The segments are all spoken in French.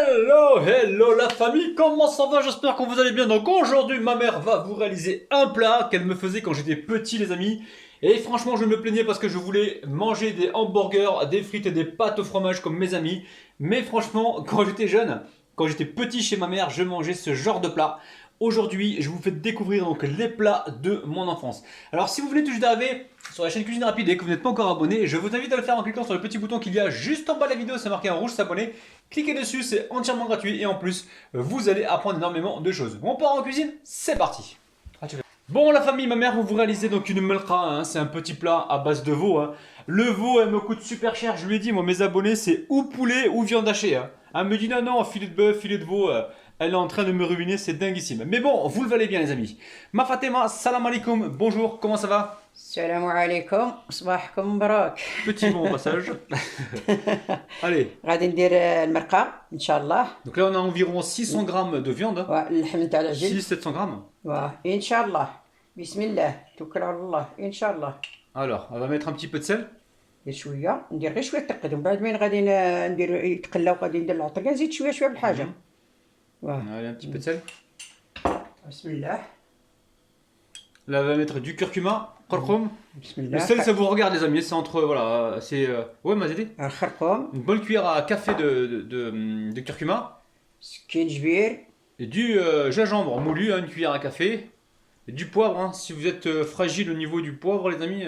Hello la famille, comment ça va? J'espère que vous allez bien. Donc aujourd'hui ma mère va vous réaliser un plat qu'elle me faisait quand j'étais petit les amis. Et franchement je me plaignais parce que je voulais manger des hamburgers, des frites et des pâtes au fromage comme mes amis. Mais franchement quand j'étais jeune, quand j'étais petit chez ma mère, je mangeais ce genre de plat. Aujourd'hui je vous fais découvrir donc les plats de mon enfance. Alors si vous venez tout juste d'arriver sur la chaîne Cuisine Rapide et que vous n'êtes pas encore abonné, je vous invite à le faire en cliquant sur le petit bouton qu'il y a juste en bas de la vidéo, c'est marqué en rouge s'abonner. Cliquez dessus, c'est entièrement gratuit et en plus, vous allez apprendre énormément de choses. On part en cuisine, c'est parti. Bon la famille, ma mère va vous réaliser donc une melkha, hein, c'est un petit plat à base de veau. Hein. Le veau, elle me coûte super cher, je lui ai dit, moi mes abonnés, c'est ou poulet ou viande hachée. Hein. Elle me dit non, non, filet de bœuf, filet de veau, elle est en train de me ruiner, c'est dinguissime. Mais bon, vous le valez bien les amis. Ma Fatima, salam alaikum, bonjour, comment ça va? Salam alaikum, صباحكم مبروك. Petit bon au passage. Allez. غادي ندير المرقة ان شاء الله. Donc là on a environ 600 grammes de viande. واللحم تاع العجل. 600-700 grammes. ان شاء الله. بسم الله توكل على الله ان شاء الله. Alors, on va mettre un petit peu de sel. غير شويه ندير غير شويه تقد ومن بعد من غادي ندير يتقلى وغادي ندير العطريه نزيد شويه شويه بالحاجه. Allez, un petit peu de sel. بسم الله. Là, on va mettre du curcuma, khorkhom. بسم الله. Le sel, ça vous regarde, les amis. C'est entre. Voilà, c'est. Ouais, Mazedi. الخرقوم. Une bonne cuillère à café de curcuma. سكينجبير. Et du gingembre moulu, hein, une cuillère à café. Et du poivre, hein. Si vous êtes fragile au niveau du poivre, les amis,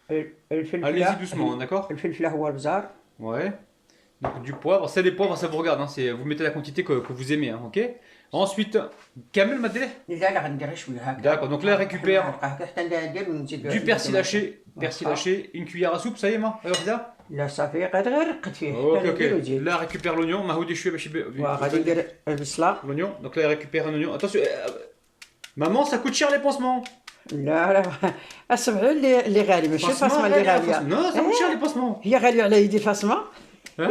allez-y doucement, hein, d'accord? الفلفل هو البزار. Ouais. Donc du poivre. Sel et poivre, ça vous regarde. Hein. Vous mettez la quantité que vous aimez, hein, ok? Ensuite, camel, Madele. لا لا غادي ندير غير شويه هكا. D'accord, donc là, elle récupère حتى ندير ونزيد du persil haché. Persil haché, une cuillère à soupe, ça y est, ma? Alors, là? لا صافي غادي غير نقد فيه. Ok, ok. Là, elle récupère l'oignon. Mahoudi, je suis غادي ندير البصله. l'oignon. Donc là, elle récupère un oignon. Attention, maman, ça coûte cher les pansements. لا لا اسمعوا اللي غالي ماشي الفاصمه اللي غاليه. Non, ça coûte cher les pansements. هي غاليه على يدي الفاصمه. Hein?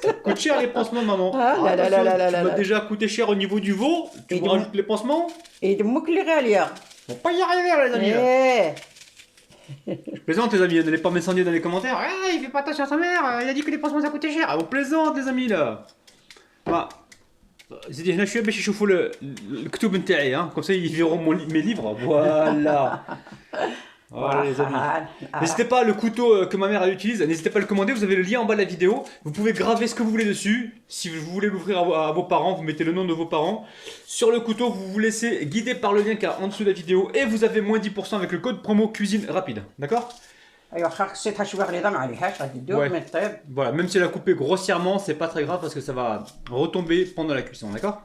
Ça coûte cher les pansements, maman. Ah, là, là, là, là, tu là, m'as là. déjà coûté cher au niveau du veau. Tu me rajoutes les pansements. يدمك اللي غاليه. On va pas y arriver, les amis. ايه Je plaisante, les amis. N'allez pas m'incendier dans les commentaires. Ah, il fait pas attention à sa mère. Il a dit que les pansements ça coûtait cher. Ah, on plaisante, les amis, là. Bah. زيدي هنا شويه باش يشوفوا الكتب نتاعي ها comme ça ils verront mes livres voilà. Voilà les amis. N'hésitez pas, le couteau que ma mère elle utilise, n'hésitez pas à le commander, vous avez le lien en bas de la vidéo. Vous pouvez graver ce que vous voulez dessus. Si vous voulez l'ouvrir à vos parents, vous mettez le nom de vos parents. Sur le couteau, vous vous laissez guider par le lien qu'il y a en dessous de la vidéo et vous avez moins 10% avec le code promo cuisine rapide. D'accord? ايوا خاصها شويه غليظه ما عليهاش غادي تدوب ما طيب. Voilà, même si elle a coupé grossièrement, c'est pas très grave parce que ça va retomber pendant la cuisson, d'accord?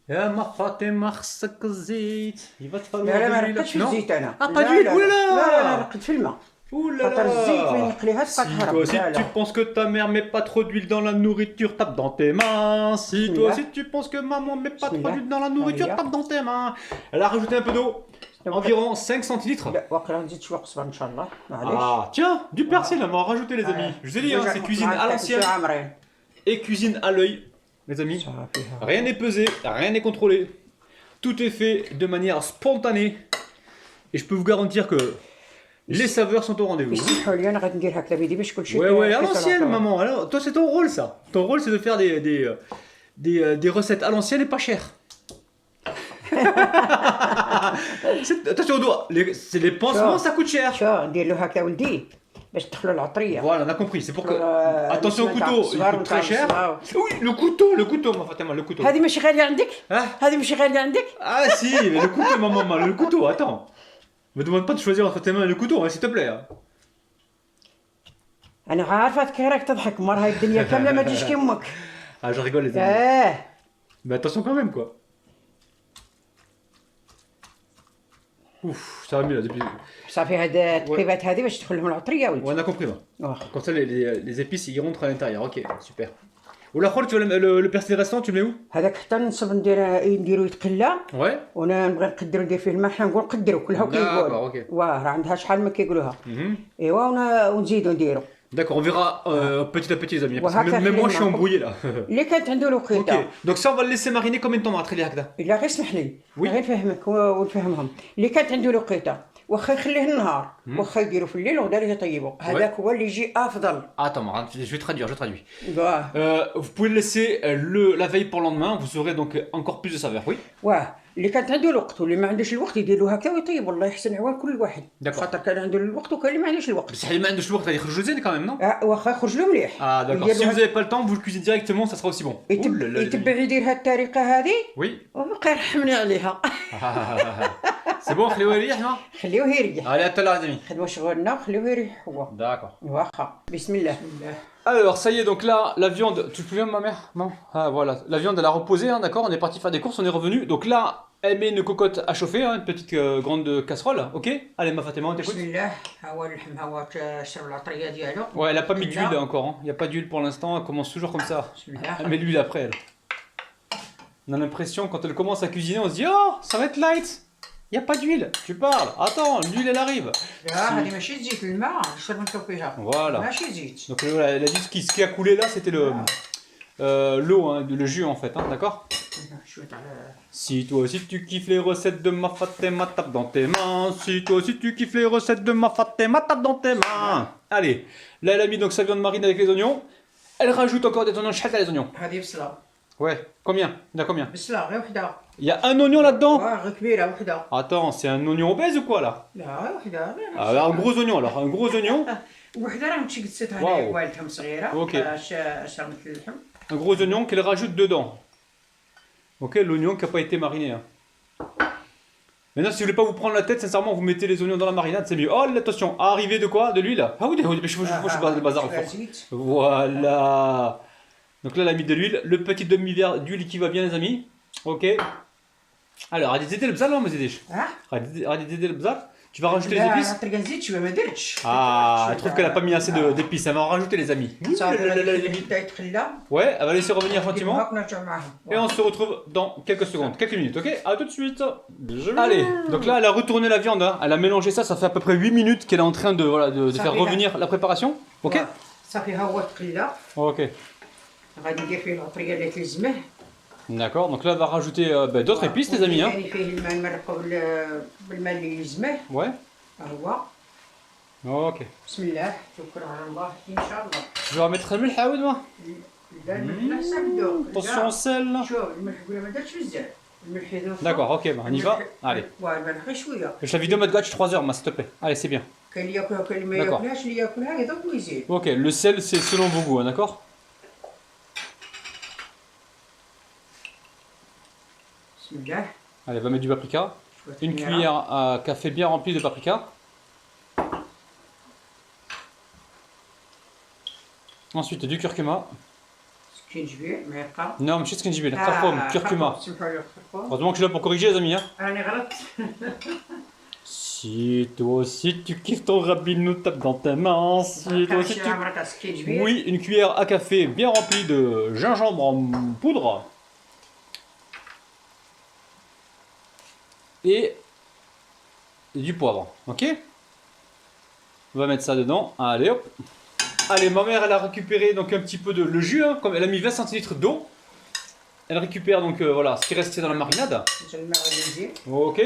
يا ما فاطمة خصك الزيت يبقى تفرغ. لا لا ما رقدش في الزيت انا. Ah pas d'huile, oulala. لا لا رقد في الماء. Oulala. خاطر الزيت ما يقليها تبقى Si تهرب. toi aussi لا tu لا. penses que ta mère met pas trop d'huile dans la nourriture, tape dans tes mains. Si toi aussi tu penses que maman met pas trop d'huile dans la nourriture, tape dans tes mains. Elle a rajouté un peu d'eau, environ 5 centilitres. لا واقيلا نزيد شويه قزبر ان شاء الله معليش. Ah tiens, du persil, on va en rajouter les amis. Je vous ai dit, hein, c'est cuisine à l'ancienne عامرين. et cuisine à l'œil, les amis. صافي. Rien n'est pesé, rien n'est contrôlé. Tout est fait de manière spontanée. Et je peux vous garantir que les saveurs sont au rendez-vous. يسمحوا لي انا غادي ندير هكذا بيدي باش كلشي. Ouais, ouais, à l'ancienne, maman. Alors, toi, c'est ton rôle, ça. Ton rôle, c'est de faire des recettes à l'ancienne et pas chères. Attention au doigt. C'est les pansements, ça coûte cher. شو ندير له هكذا ولدي باش تدخلوا العطريه. Voilà, on a compris. C'est pour que. Attention au couteau, il coûte très cher. Oui, le couteau, ma Fatima, le couteau. هذه ماشي غاليه عندك؟ Hein? هذه ماشي غاليه عندك؟ Ah, si, mais le couteau, maman, le couteau, attends. Me demande pas de choisir entre tes mains et le couteau, hein, s'il te plaît. Hein. انا عارفه راك تضحك مره هاي الدنيا كامله ما تجيش كي امك. Ah, je rigole, les amis. اه Mais attention quand même, quoi. Ouf, ça va mieux là depuis. صافي هاد التقيبات هذه باش تدخل لهم العطريه ولدي. Ouais, on a compris, là. واخا. Comme ça, les épices, ils rentrent à l'intérieur. Ok, super. Ou la tu veux le persil restant, tu le mets où? هذاك حتى نصب نديرو يتقلى. Ouais. وانا نبغي نقدرو ندير فيه الماء حنا نقول قدروا كلها D'accord, كيقولوا. ok. واه راه عندها شحال ما كيقولوها. Mhm. ايوا ونزيدو نديرو. D'accord, on verra petit à petit, les amis. Parce que وهكا même moi, je suis خلينا. embrouillé là. اللي كانت عنده Ok, الوقيته. donc ça, on va le laisser mariner combien de temps, Maître Liakda? لا غير اسمح لي. Oui. غير نفهمك ونفهمهم. اللي كانت عنده الوقيته واخا يخليه النهار واخا يديرو في الليل وغدا ليه يطيبو هذاك هو اللي يجي افضل. Attends, je vais traduire, je traduis. واه Vous pouvez le laisser la veille pour le lendemain, vous aurez donc encore plus de saveur, oui. واه اللي كانت عنده الوقت واللي ما عندوش الوقت يديرو هكا ويطيب، والله يحسن عوان كل واحد. داكور. خاطر كان عنده الوقت وكان اللي ما عندوش الوقت. بصح اللي ما عندوش الوقت غادي يخرجوا زين quand même, non? واخا يخرج له مليح. Ah d'accord, si vous n'avez pas le temps, vous le cuisinez directement, ça sera aussi bon. Ouh là là, les يتبع amis. يدير هاد الطريقه هذه Oui. وبقى يرحمني عليها. C'est bon, خليوه يريح, non? خليوه يريح. Allez, à tout à l'heure, les amis. خدمه شغلنا وخليوه يريح هو. D'accord. واخا بسم الله. Alors, ça y est, donc là, la viande, tu te souviens de ma mère? Non? Ah, voilà, la viande, elle a reposé, hein, d'accord? On est parti faire des courses, on est revenu. Donc là, elle met une cocotte à chauffer, hein, une petite grande casserole, ok? Allez, ma Fatima, on t'écoute. بسم الله. ها هو اللحم، ها هو شرب العطريه ديالو. Ouais, elle a pas mis d'huile Là. encore, hein. Il n'y a pas d'huile pour l'instant, elle commence toujours comme ça. بسم الله. Elle met l'huile après, elle. On a l'impression, quand elle commence à cuisiner, on se dit, oh, ça va être light. Il n'y a pas d'huile. Tu parles. Attends, l'huile, elle arrive. لا هذه ماشي زيت، الماء شرب نشوف فيها. Voilà. ماشي زيت. Donc voilà, elle a dit ce qui a coulé là, c'était l'eau, hein, le jus en fait, hein, d'accord? شويه على Si toi aussi tu kiffes les recettes de ma Fatima, tape dans tes mains. Si toi aussi tu kiffes les recettes de ma Fatima, tape dans tes mains. Allez, là elle a mis donc sa viande marine avec les oignons. Elle rajoute encore des oignons, chète les oignons. هذه بصله. Ouais, combien? Il y a combien? بصله غير وحده. Il y a un oignon là-dedans? واه غير كبيره وحده. Attends, c'est un oignon obèse ou quoi là? لا غير وحده. Ah, un gros oignon alors, un gros oignon. وحده راه مشي قدستها واو. هنايا والدهم صغيره. أوكي. شربت اللحم. Un gros oignon qu'elle rajoute dedans. Ok, l'oignon qui n'a pas été mariné. Hein. Maintenant, si vous voulez pas vous prendre la tête, sincèrement, vous mettez les oignons dans la marinade, c'est mieux. Oh, attention, arrivé de quoi? De l'huile? Ah oui, je bazar. زيت. Voilà. Donc là, elle a mis de l'huile. Le petit demi-verre d'huile qui va bien, les amis. Ok. Alors, غادي تزيدي البزار ولا ما تزيديش؟ ها؟ غادي تزيدي البزار. Tu vas rajouter les لا épices? نطرق نزيد شويه ما درتش. Ah, je trouve qu'elle a pas mis assez d'épices. Elle va en rajouter, les amis. صافي اللي بدا يتخلى. Ouais, elle va laisser revenir gentiment. هاك نرجع معاهم. Et on se retrouve dans quelques secondes, quelques minutes, ok? À tout de suite. Allez, donc là elle a retourné la viande, hein. Elle a mélangé ça, ça fait à peu près 8 minutes qu'elle est en train de, voilà, de Ça faire fait là. revenir la préparation, ok? صافي ها هو تخلى. Ok, غادي ندير فيه العطريه اللي تلزمه. d'accord, donc là elle va rajouter d'autres épices, les amis, hein. يعني فيه الماء نمرقو بالماء اللي يلزمه. Ouais, ها هو. ok. بسم الله توكل على الله ان شاء الله. Je vais remettre le milk, moi. لا الملح لا حساب الذوق. Attention au sel. شوف الملح ولا ما درتش بزاف. الملح يذوب. D'accord, ok, bah, on y va. Allez. واه الملح غير شويه. La vidéo me gâche 3 heures, moi, s'il te plaît. Allez, c'est bien. كاين اللي ياكلها وكاين اللي ما D'accord. ياكلهاش، اللي ياكلها يذوق ويزيد. Ok, le sel c'est selon vos goûts, hein, d'accord? بسم الله. Allez, on va mettre du paprika. شويه Une خميرة. cuillère à café bien remplie de paprika. Ensuite du curcuma. سكينجبير معلقه. Non, ماشي سكنجبير, خرقوم, curcuma. سمحوا لي خرقوم. Heureusement que je suis là pour corriger, les amis. Hein. راني غلط. Si toi aussi tu kiffes ton rabinou, tape dans tes mains. Si toi aussi شي tu... عمرك سكينجبير. Oui, une cuillère à café bien remplie de gingembre en poudre. Et du poivre, ok? On va mettre ça dedans. Allez hop. Allez, ma mère elle a récupéré donc un petit peu de le jus, hein, comme elle a mis 20 centilitres d'eau. Elle récupère donc voilà ce qui restait dans la marinade. الماء غادي نزيد. Ok.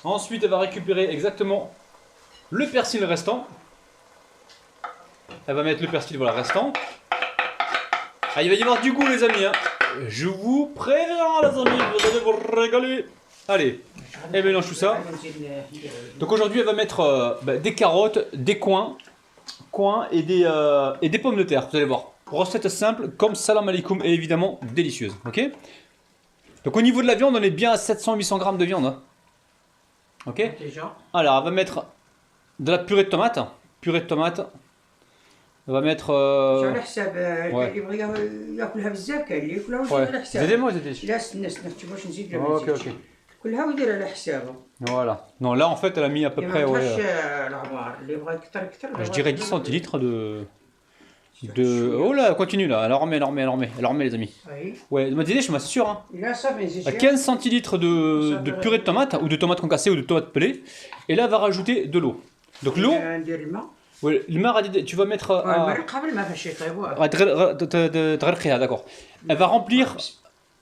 Ensuite, elle va récupérer exactement le persil restant. Elle va mettre le persil voilà restant. Ah, il va y avoir du goût, les amis. Hein. Je vous préviens, les amis, vous allez vous régaler. Allez, elle mélange tout ça. غادي نزيد ندير. Donc aujourd'hui, elle va mettre des carottes, des coins et des pommes de terre. Vous allez voir. Recette simple, comme salam alaikum et évidemment délicieuse. Ok. Donc au niveau de la viande, on est bien à 700-800 grammes de viande. Hein. Ok. Déjà. Alors, on va mettre de la purée de tomate. Purée de tomate. On va mettre. شو على حساب Ouais. اللي يبغي ياكلها بزاف كاين اللي ياكلها ويزيد Ouais. على حساب. Aidez-moi, c'était. لا استنى شوف واش نزيد ولا ما Ok, نزيدش. ok. كلها ويدير على حسابه. Voilà. Non, là, en fait, elle a mis à peu ما près, ouais, بغاش العمار اللي يبغى يكثر يكثر. je dirais 10 centilitres de. Oh là, continue là. Elle en remet, elle en remet, les amis. اي Ouais, ma je suis sûr. Hein. لا صافي نزيد. À 15 centilitres de purée de tomate, ou de tomate concassée, ou de tomate pelée. Et là, elle va rajouter de l'eau. Donc l'eau, ندير الماء. ouais, le marc, tu vas mettre. الماء قبل ما فاش يطيبوه. Ouais, تغرقيها, d'accord. Elle va remplir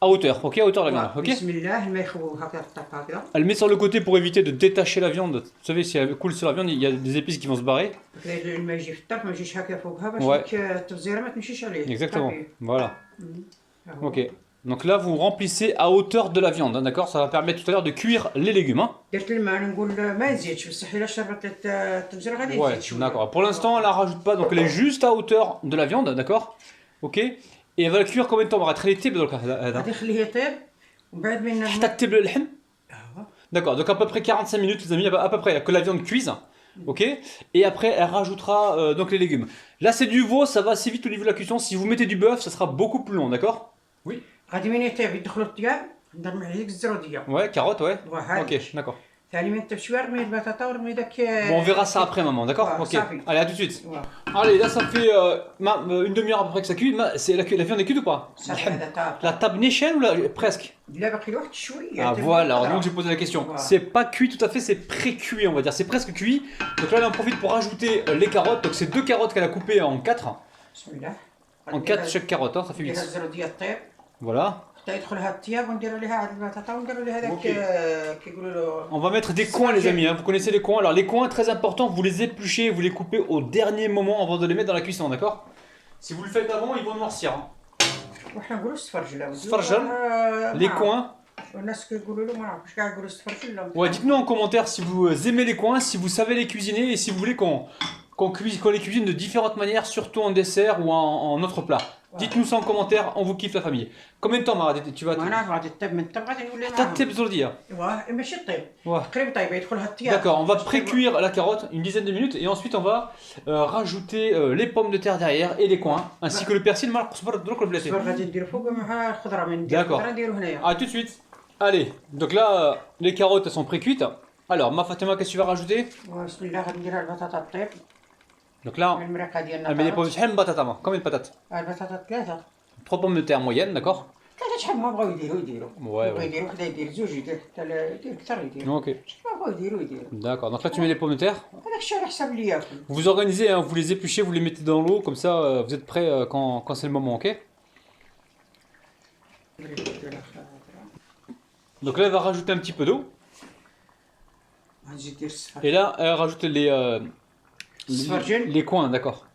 À hauteur, ok, à hauteur de la viande, ok. بسم الله الماء يخوي هكذا الطاب هكذا. Elle met sur le côté pour éviter de détacher la viande. Vous savez, si elle coule sur la viande, il y a des épices qui vont se barrer. هكذا الماء يجي في الطاب ما يجيش هكذا فوقها باش Ouais. ديك التفزيره ما تمشيش عليه. Exactement, طابي. voilà. ها هو. Ok. Donc là, vous remplissez à hauteur de la viande, hein, d'accord. Ça va permettre tout à l'heure de cuire les légumes. Hein. درت الماء انا نقول ما نزيدش بصح الا شربت التفزيره غادي Ouais, نزيد شويه. d'accord. Pour l'instant, elle la rajoute pas, donc elle est juste à hauteur de la viande, d'accord. Ok. Et elle va la cuire combien de temps? On va rentrer les types donc. غادي نخليه يطيب ومن بعد من حتى تطيب اللحم. D'accord, donc à peu près 45 minutes les amis, à peu près que la viande cuise. Ok. Et après elle rajoutera donc les légumes. Là c'est du veau, ça va assez vite au niveau de la cuisson. Si vous mettez du bœuf, ça sera beaucoup plus long, d'accord. Oui. غادي من يطيب يدخلوا الطياب ندير مع ديك الزروديه. Ouais, carotte, ouais. وهاد. Ok, d'accord. ثاني من يطيب شويه رمي البطاطا ورمي داك. Bon, on verra ça après maman, d'accord. Ouais, Ok. ça fait. Allez, à tout de suite. واه. Allez, là ça fait une demi-heure à peu près que ça cuit. C'est la viande est cuite ou pas? صافي هذا طاب. La table Néchen ou presque? لا باقي له واحد شويه. Ah voilà, alors donc j'ai posé la question. Voilà. C'est pas cuit tout à fait, c'est pré-cuit on va dire, c'est presque cuit. Donc là elle en profite pour rajouter les carottes. Donc c'est 2 carottes qu'elle a coupées en 4. بسم الله. En 4 chaque carotte, hein, ça fait ندير 8. الزروديه طيب Voilà. حتى يدخلها الطياب وندير عليها هاد البطاطا وندير عليها داك Ok. كيقولوا له. On va mettre des coins les amis, hein. Vous connaissez les coins. Alors les coins très important, vous les épluchez, vous les coupez au dernier moment avant de les mettre dans la cuisson, d'accord. Si vous le faites avant, ils vont noircir. Hein. وحنا نقولوا السفرجل. السفرجل. Les coins. الناس كيقولوا له ما نعرفش كاع يقولوا السفرجل. Ouais, dites-nous en commentaire si vous aimez les coins, si vous savez les cuisiner et si vous voulez qu'on les cuisine de différentes manières, surtout en dessert ou en autre plat. Dites-nous ça en commentaire, on vous kiffe la famille. Combien de temps Mara, tu vas وانا غادي طيب من الطب غادي نولي T'as tes besoins. واه ماشي طيب Ouais. قريب طيب يدخلها الطياب. D'accord, on va pré-cuire la carotte une dizaine de minutes et ensuite on va rajouter les pommes de terre derrière et les coins ainsi que le persil. الصبر غادي ندير فوق مع الخضره من ندير D'accord. الخضره نديرو هنايا. Ah, tout de suite. Allez, donc là les carottes elles sont pré-cuites. Alors, ma Fatima, qu'est-ce que tu vas rajouter? بسم الله غادي نديرها البطاطا طيب. Donc là, المرقه ديالنا elle met des pommes طابت. de terre, batata. Combien de patates? البطاطا ثلاثه 3 pommes de terre moyennes, d'accord. شحال ما بغاو يديروا Ouais, بغا ouais. يدير وحده يدير زوج يدير حتى يدير اكثر يدير Ok, شحال ما بغاو يديروا d'accord. Donc là, tu mets les pommes de terre. هذاك الشيء على حساب اللي ياكل. Vous vous organisez, hein, vous les épluchez, vous les mettez dans l'eau, comme ça vous êtes prêts quand c'est le moment, ok. Donc là, elle va rajouter un petit peu d'eau. غنزيد ندير الصفر. Et là, elle rajoute Sfargel. les coins, d'accord.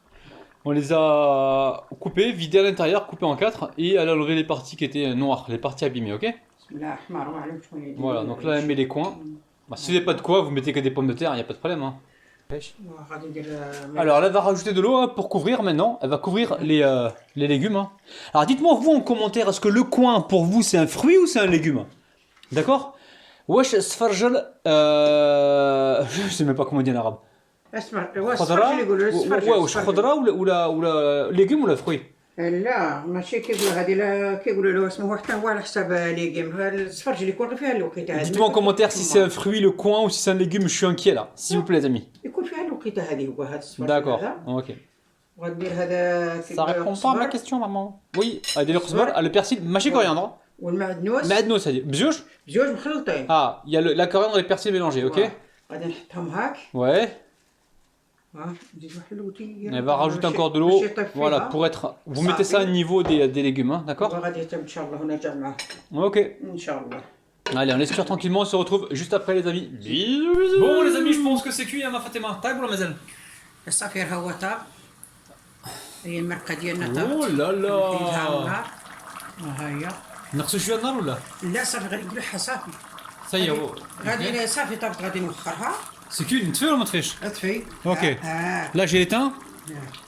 On les a coupés, vidés à l'intérieur, coupés en 4, et elle a enlevé les parties qui étaient noires, les parties abîmées, ok. بسم الله حمار ما علمت شكون يدير. Voilà, donc là, elle met les coins. Bah, si vous n'avez pas de quoi, vous mettez que des pommes de terre, il n'y a pas de problème. Hein. غادي ندير. Alors, elle va rajouter de l'eau hein, pour couvrir maintenant. Elle va couvrir les légumes. Hein. Alors, dites-moi, vous, en commentaire, est-ce que le coin, pour vous, c'est un fruit ou c'est un légume? D'accord. Wesh sfarjel, je sais même pas comment dire en arabe. اسمع هو خضراء الصفر اللي يقولوا الصفر. ouais, wesh خضراء ولا légume ولا fruit. لا ماشي كيقولوا هذه لا كيقولوا له اسمه حتى هو على حساب ليغيم هذا الصفر اللي يكون فيها الوقيته هذه. Dites-moi en commentaire si c'est un fruit, le coin, ou si c'est un légume, je suis inquiet là. S'il vous plaît, les amis. يكون فيها الوقيته هذه هو هذا الصفر. D'accord, ok. غندير هذا. Ça répond pas à ma question, maman. Oui, elle a des le persil, mâché coriandre. والمعدنوس. Madno, ça dit. Bzouch. بزوج مخلطين. Ah, il y a la coriandre et le persil mélangés, ok. غادي نحطهم هاك. Ouais. نزيد واحد الوتي. Elle va rajouter encore de l'eau. Voilà, pour être. Vous mettez ça au niveau des légumes, hein, d'accord. غادي يتم ان شاء الله ونرجع معاه Ok. ان شاء الله. Allez, on laisse cuire tranquillement, on se retrouve juste après, les amis. Bisous, bisous. Bon, les amis, je pense que c'est cuit, hein, ma Fatima. Taille pour la maison. الصفير هو طاب. هي المرقه ديالنا طاب. Oh là نحيدها على là. النار. ها هي. نغسل شويه النار ولا؟ لا صافي غادي نقلعها صافي. Ça y est, غادي صافي طابت غادي نوخرها. c'est cuit, tu fais ou tu fais? اطفي. Ok. Là, j'ai l'éteint.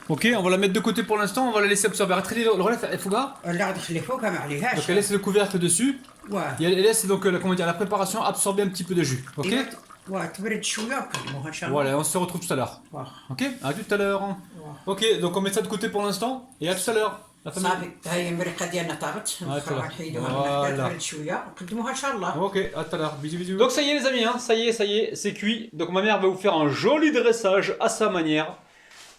Ok, on va la mettre de côté pour l'instant, on va la laisser absorber. Retraite le relais, elle faut pas. لا غادي نخلي فوقها ما عليهاش. Donc elle laisse le couvercle dessus. واه. Et elle laisse donc comment dire, la préparation absorber un petit peu de jus. Ok. واه تبرد شويه وكلموها ان شاء الله. Voilà, on se retrouve tout à l'heure. واه. Ok, à tout à l'heure. Ok, donc on met ça de côté pour l'instant et à tout à l'heure. La famille. صافي هاي المرقه ديالنا طابت. نوخرها نحيدوها Voilà. تبرد شويه ونقدموها ان شاء الله. Ok, à tout à l'heure. Bisous, bisous. Donc ça y est les amis, hein, ça y est, c'est cuit. Donc ma mère va vous faire un joli dressage à sa manière.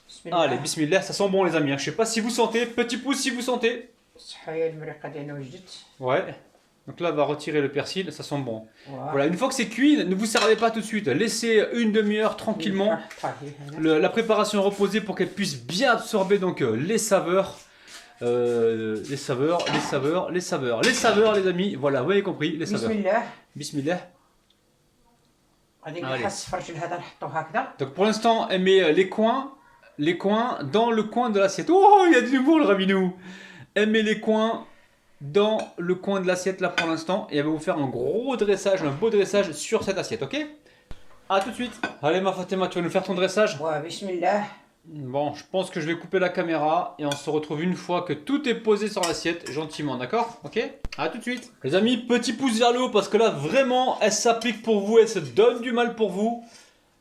بسم الله. Allez, bismillah, ça sent bon les amis. Hein. Je sais pas si vous sentez, petit pouce si vous sentez. صحيه المرقه ديالنا وجدت. Ouais. Donc là, on va retirer le persil, ça sent bon. واه. Voilà, une fois que c'est cuit, ne vous servez pas tout de suite. Laissez une demi-heure tranquillement طاهي هنا. la préparation reposer pour qu'elle puisse bien absorber donc les saveurs. les saveurs, les saveurs, les saveurs, les saveurs, les amis. Voilà, vous avez compris, les saveurs. Bismillah. Bismillah. هذيك Allez. الحس السفرجل هذا نحطوه هكذا. Donc pour l'instant, elle met les coins dans le coin de l'assiette. Oh, il y a de l'humour le rabinou. Elle met les coins dans le coin de l'assiette là pour l'instant et elle va vous faire un gros dressage, un beau dressage sur cette assiette, ok? A tout de suite. Allez ma Fatima, tu vas nous faire ton dressage? Ouais, bismillah. Bon, je pense que je vais couper la caméra et on se retrouve une fois que tout est posé sur l'assiette, gentiment, d'accord? Ok? A tout de suite. Les amis, petit pouce vers le haut parce que là, vraiment, elle s'applique pour vous, elle se donne du mal pour vous.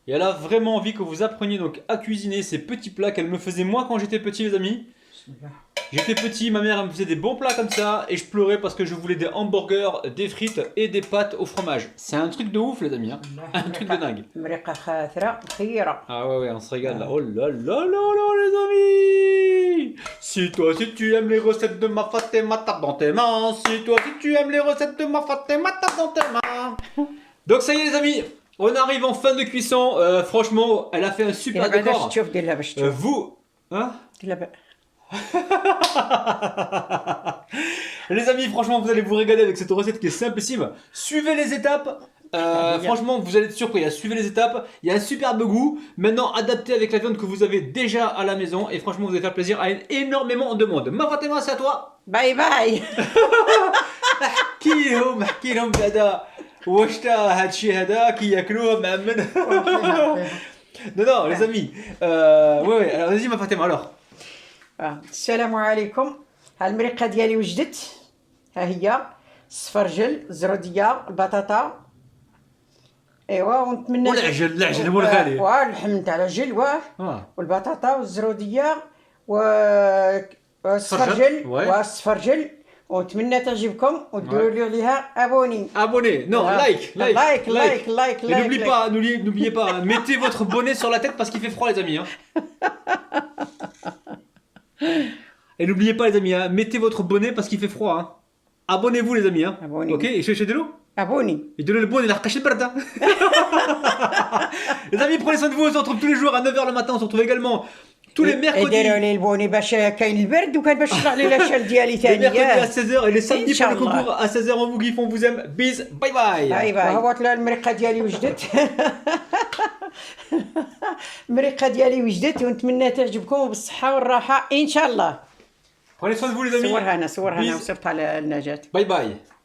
Et elle a vraiment envie que vous appreniez donc à cuisiner ces petits plats qu'elle me faisait moi quand j'étais petit, les amis. Bismillah. J'étais petit, ma mère elle me faisait des bons plats comme ça et je pleurais parce que je voulais des hamburgers, des frites et des pâtes au fromage. C'est un truc de ouf, les amis, hein. Un truc de dingue. مرقة خاثرة خيرة. Ah ouais, on se régale là. Oh là là là là, les amis! Si toi, si tu aimes les recettes de ma Fatima, tape dans tes mains. Si toi, si tu aimes les recettes de ma Fatima, tape dans tes mains. Donc ça y est, les amis, on arrive en fin de cuisson. Franchement, elle a fait un super دير باش décor. تشوف دير لها باش تشوف. Vous, hein? دير لها Les amis, franchement, vous allez vous régaler avec cette recette qui est simplissime. Suivez les étapes. Franchement, vous allez être surpris. Suivez les étapes. Il y a un superbe goût. Maintenant, adapté avec la viande que vous avez déjà à la maison. Et franchement, vous allez faire plaisir à énormément de monde. Ma Fatima, c'est à toi. باي باي. احكي لهم بعدا واش تا هادشي هذا كياكلوه معمن. Non, les amis. Ouais, alors vas-y, ma Fatima, alors. السلام عليكم. ها المرقة ديالي وجدت. ها هي السفرجل، الزرودية، البطاطا. ايوا ونتمنى العجل مول غالي. واللحم تاع العجل والبطاطا والزرودية والسفرجل والسفرجل. ونتمنى تعجبكم وديروا لي عليها ابوني. Abonnez, non, like. Et لايك. n'oubliez pas, hein, mettez votre bonnet sur la tête parce qu'il fait froid, les amis. Hein. Et n'oubliez pas, les amis, hein, mettez votre bonnet parce qu'il fait froid. Hein. Abonnez-vous, les amis. Hein. Abonnez-vous. Ok, et cherchez de l'eau. ابوني. Et donnez le bonnet, il a recaché le barda. Les amis, prenez soin de vous, on se retrouve tous les jours à 9h le matin. On se retrouve également tous les mercredis. ديروا لي البوني باش كاين البرد وكان باش يطلع لي لاشال ديالي Les ثاني. mercredis à 16h et les samedis pour le Inch'Allah. concours à 16h. On vous kiffe, on vous aime. Bis, bye bye. باي باي. هبط لها المرقة ديالي وجدت. المرقة ديالي وجدت ونتمنى تعجبكم بالصحة والراحة إن شاء الله. Prenez soin de vous, les amis. صورها أنا Bis. وصرت على النجاة. Bye bye.